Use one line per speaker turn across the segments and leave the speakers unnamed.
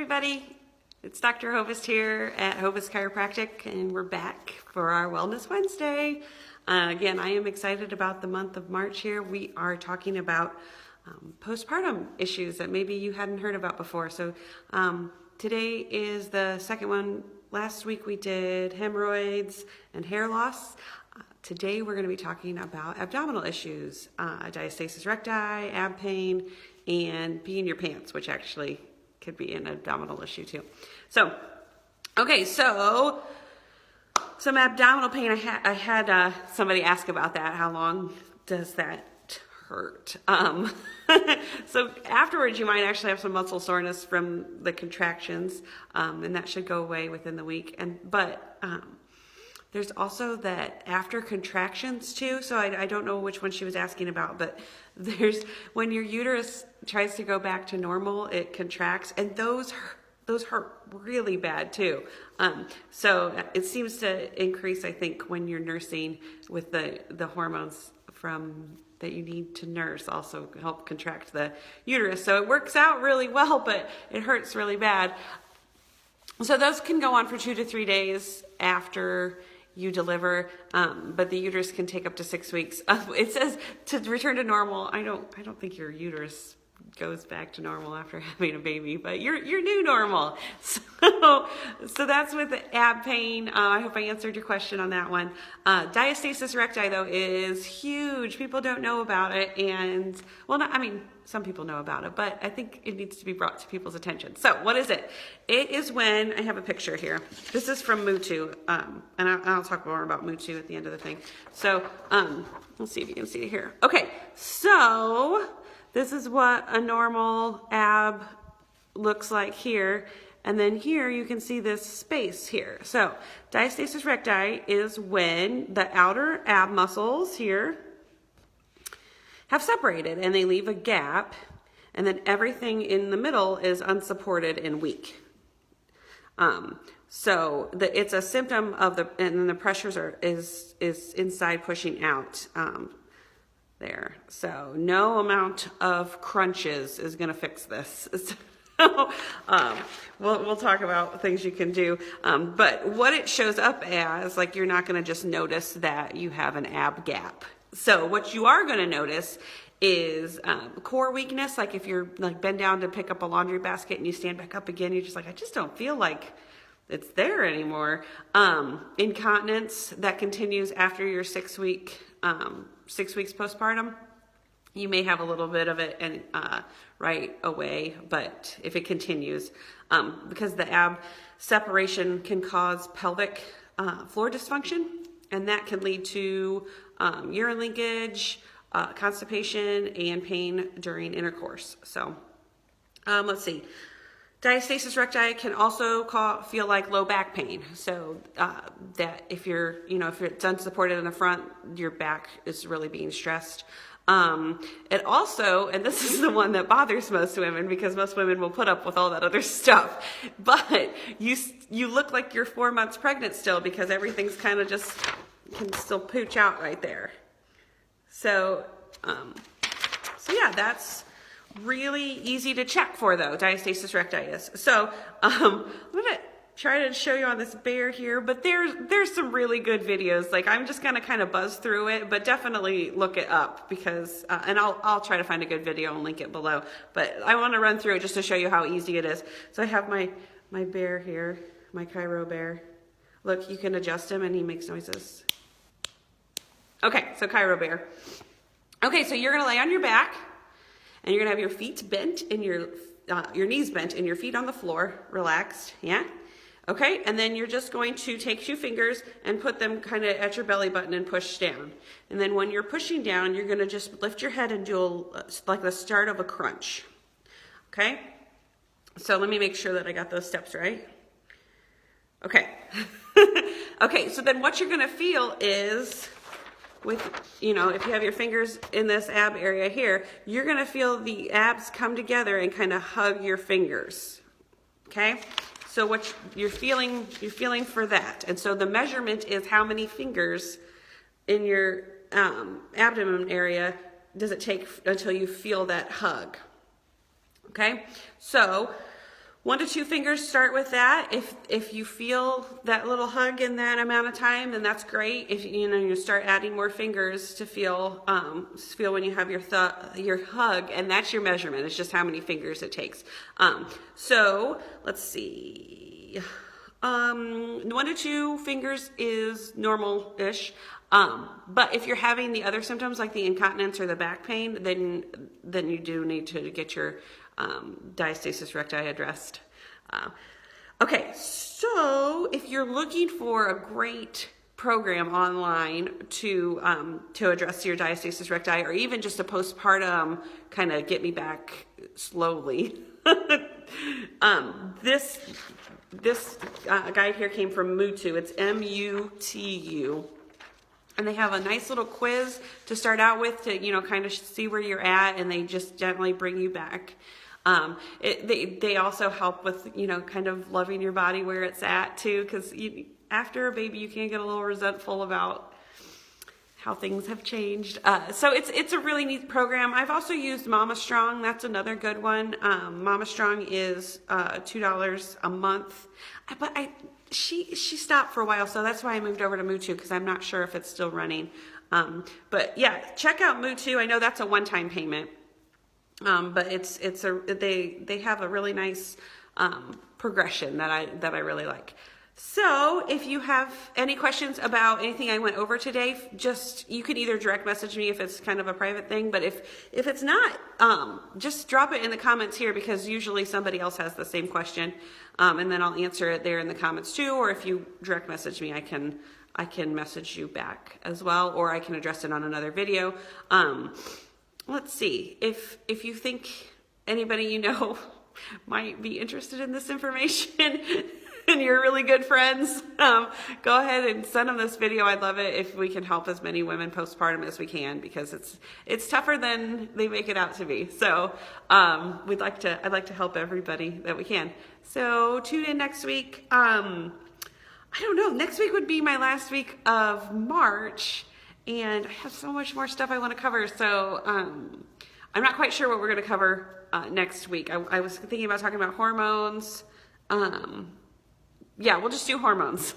everybody. It's Dr. Hovest here at Hovest Chiropractic, and we're back for our Wellness Wednesday. Again, I am excited about the month of March here. We are talking about postpartum issues that maybe you hadn't heard about before. So today is the second one. Last week we did hemorrhoids and hair loss. Today we're going to be talking about abdominal issues, diastasis recti, ab pain, and peeing in your pants, which actually could be an abdominal issue too. So, okay, so some abdominal pain. I had somebody ask about that. How long does that hurt? So afterwards, you might actually have some muscle soreness from the contractions, and that should go away within the week. But there's also that after contractions too. So I don't know which one she was asking about, but there's when your uterus tries to go back to normal, it contracts, and those hurt really bad too. So it seems to increase, I think, when you're nursing with the hormones from that you need to nurse also help contract the uterus. So it works out really well, but it hurts really bad. So those can go on for 2 to 3 days after you deliver, but the uterus can take up to 6 weeks. It says to return to normal. I don't think your uterus goes back to normal after having a baby, but your new normal. So that's with the ab pain. I hope I answered your question on that one. Diastasis recti though is huge. People don't know about it, and some people know about it, but I think it needs to be brought to people's attention. So what is it? It is when, I have a picture here. This is from Mutu, and I'll talk more about Mutu at the end of the thing. So let's see if you can see it here. Okay, so this is what a normal ab looks like here. And then here you can see this space here. So diastasis recti is when the outer ab muscles here have separated and they leave a gap, and then everything in the middle is unsupported and weak. So it's a symptom of and then the pressures is inside pushing out there. So no amount of crunches is going to fix this. So we'll talk about things you can do, but what it shows up as, like, you're not going to just notice that you have an ab gap. So what you are going to notice is core weakness. Like if you're like bend down to pick up a laundry basket and you stand back up again, you're just like, I just don't feel like it's there anymore. Incontinence that continues after your 6 weeks postpartum. You may have a little bit of it and right away, but if it continues, because the ab separation can cause pelvic floor dysfunction, and that can lead to urine leakage, constipation, and pain during intercourse. So let's see. Diastasis recti can also feel like low back pain. So that if it's unsupported in the front, your back is really being stressed. It also, and this is the one that bothers most women because most women will put up with all that other stuff, but you look like you're 4 months pregnant still because everything's kind of just can still pooch out right there. So yeah, that's really easy to check for though, diastasis recti is. So I'm gonna try to show you on this bear here, but there's some really good videos. Like I'm just gonna kind of buzz through it, but definitely look it up because, and I'll try to find a good video and link it below, but I wanna run through it just to show you how easy it is. So I have my bear here, my Chiro bear. Look, you can adjust him and he makes noises. Okay, so Chiro bear. Okay, so you're gonna lay on your back and you're gonna have your feet bent and your knees bent and your feet on the floor, relaxed, yeah? Okay, and then you're just going to take 2 fingers and put them kind of at your belly button and push down. And then when you're pushing down, you're gonna just lift your head and do like the start of a crunch. Okay, so let me make sure that I got those steps right. Okay, okay, so then what you're gonna feel is, if you have your fingers in this ab area here, you're gonna feel the abs come together and kind of hug your fingers, okay? So what you're feeling for that. And so the measurement is how many fingers in your abdomen area does it take until you feel that hug, okay? So 1 to 2 fingers, start with that. If you feel that little hug in that amount of time, then that's great. If you start adding more fingers to feel when you have your hug, and that's your measurement. It's just how many fingers it takes. So let's see. 1 to 2 fingers is normal-ish. But if you're having the other symptoms like the incontinence or the back pain, then you do need to get your diastasis recti addressed. Okay, so if you're looking for a great program online to address your diastasis recti, or even just a postpartum kind of get me back slowly, this guide here came from Mutu. It's M-U-T-U. And they have a nice little quiz to start out with to, kind of see where you're at, and they just gently bring you back. They also help with, kind of loving your body where it's at too, because after a baby, you can get a little resentful about how things have changed. So it's a really neat program. I've also used Mama Strong. That's another good one. Mama Strong is $2 a month, but she stopped for a while, so that's why I moved over to Mutu, because I'm not sure if it's still running. But yeah, check out Mutu. I know that's a one-time payment, but they have a really nice progression that I really like. So if you have any questions about anything I went over today, you can either direct message me if it's kind of a private thing, but if it's not, just drop it in the comments here, because usually somebody else has the same question, and then I'll answer it there in the comments too. Or if you direct message me, I can message you back as well, or I can address it on another video. Let's see, if you think anybody might be interested in this information and you're really good friends, go ahead and send them this video. I'd love it if we can help as many women postpartum as we can, because it's tougher than they make it out to be. So I'd like to help everybody that we can. So tune in next week. I don't know, next week would be my last week of March, and I have so much more stuff I want to cover. So I'm not quite sure what we're going to cover next week. I was thinking about talking about hormones. Yeah, we'll just do hormones.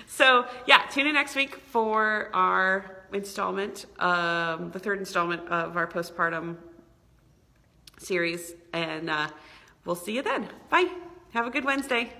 So yeah, tune in next week for our installment, the 3rd installment of our postpartum series, and we'll see you then. Bye. Have a good Wednesday.